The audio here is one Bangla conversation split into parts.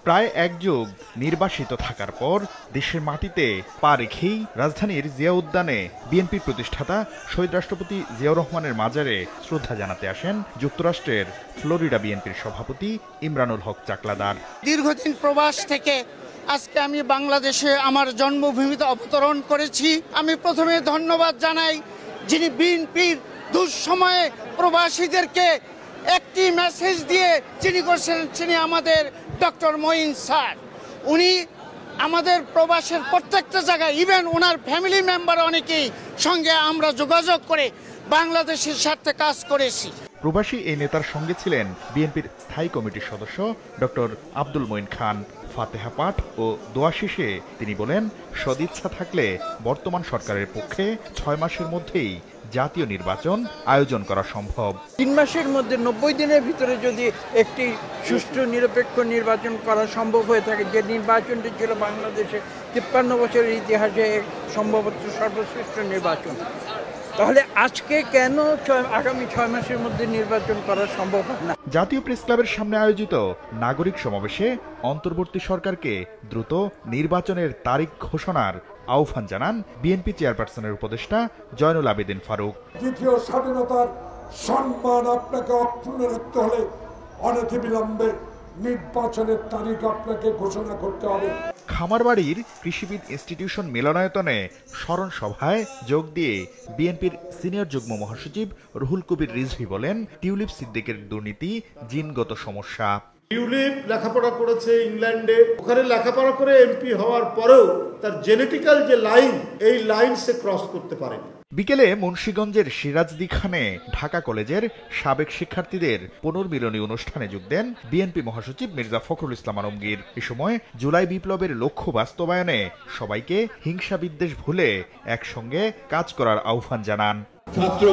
প্রায় এক যুগ নির্বাসিত থাকার পর দেশের মাটিতে পা রেখেই রাজধানীর জিয়া উদ্যানে বিএনপির প্রতিষ্ঠাতা শহীদ রাষ্ট্রপতি জিয়াউর রহমানের মাজারে শ্রদ্ধা জানাতে আসেন যুক্তরাষ্ট্রের ফ্লোরিডা বিএনপির সভাপতি ইমরানুল হক চাকলাদার। দীর্ঘদিন প্রবাস থেকে আজকে আমি বাংলাদেশে আমার জন্মভূমিতে অবতরণ করেছি। আমি প্রথমে ধন্যবাদ জানাই যিনি বিএনপির দুঃসময়ে প্রবাসীদেরকে একটি মেসেজ দিয়ে যিনি করছেন, তিনি আমাদের ডক্টর মঈন স্যার। উনি আমাদের প্রবাসের প্রত্যেকটা জায়গায়, ইভেন ওনার ফ্যামিলি মেম্বার অনেকেই সঙ্গে আমরা যোগাযোগ করে বাংলাদেশের স্বার্থে কাজ করেছি। প্রবাসী এই নেতার সঙ্গে ছিলেন বিএনপির স্থায়ী কমিটির সদস্য ডক্টর আব্দুল মঈন খান। ফাতেহা পাঠ ও দোয়া শেষে তিনি বলেন, সদিচ্ছা থাকলে বর্তমান সরকারের পক্ষে 6 মাসের মধ্যেই জাতীয় নির্বাচন আয়োজন করা সম্ভব। 3 মাসের মধ্যে 90 দিনের ভিতরে যদি একটি সুষ্ঠু নিরপেক্ষ নির্বাচন করা সম্ভব হয়ে থাকে, যে নির্বাচনটি ছিল বাংলাদেশে 53 বছরের ইতিহাসে সম্ভবত সর্বশ্রেষ্ঠ নির্বাচন, তাহলে আজকে কেন আগামী 6 মাসের মধ্যে নির্বাচন করা সম্ভব হবে না? জাতীয় প্রেস ক্লাবের সামনে আয়োজিত নাগরিক সমাবেশে অন্তর্বর্তী সরকারকে দ্রুত নির্বাচনের তারিখ ঘোষণার আহ্বান জানান বিএনপি চেয়ারপারসনের উপদেষ্টা জয়নুল আবেদিন ফারুক। দ্বিতীয় স্বাধীনতার সম্মান আপনাকে অক্ষুণ্ণ রাখতে হলে অনতিবিলম্বে নির্বাচনের তারিখ আপনাকে ঘোষণা করতে হবে। খামারবাড়ির কৃষিবিদ ইনস্টিটিউশন মিলনায়তনে স্মরণ সভায় যোগ দিয়ে বিএনপির সিনিয়র যুগ্ম মহাসচিব রুহুল কবির রিজভী বলেন, টিউলিপ সিদ্দিকের দুর্নীতি জিনগত সমস্যা। টিউলিপ লেখাপড়া করেছে ইংল্যান্ডে, ওখানে লেখাপড়া করে এমপি হওয়ার পরেও তার জেনেটিক্যাল যে লাইন, এই লাইন সে ক্রস করতে পারেনি। বিকেলে মুন্সিগঞ্জের সিরাজদি খানে ঢাকা কলেজের সাবেক শিক্ষার্থীদের পুনর্মিলনী অনুষ্ঠানে যোগ দেন বিএনপি মহাসচিব মির্জা ফখরুল ইসলাম আলমগীর। এ সময় জুলাই বিপ্লবের লক্ষ্য বাস্তবায়নে সবাইকে হিংসা বিদ্বেষ ভুলে একসঙ্গে কাজ করার আহ্বান জানান। ছাত্র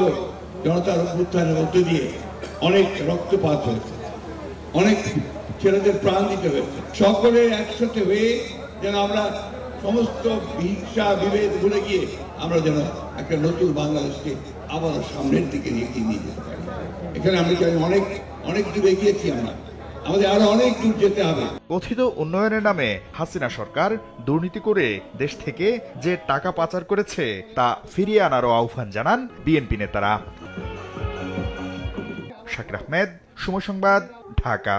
জনতার অভ্যুত্থানের মধ্য দিয়ে অনেক রক্তপাত হয়েছে, অনেক ছেলেদের প্রাণ দিতে হয়েছে। সকলে একসাথে হয়ে যেন আমরা সমস্ত হিংসা বিভেদ ভুলে গিয়ে আমরা যেন একটা নতুন বাংলাদেশকে আবার সামনের দিকে এগিয়ে নিয়ে যেতে পারি। এখানে আমরা অনেক অনেক দূর এগিয়েছি, আমাদের আরো অনেক দূর যেতে হবে। কথিত উন্নয়নের নামে হাসিনা সরকার দুর্নীতি করে দেশ থেকে যে টাকা পাচার করেছে তা ফিরিয়ে আনারও আহ্বান জানান বিএনপি নেতারা। শাকির আহমেদ, সময় সংবাদ, ঢাকা।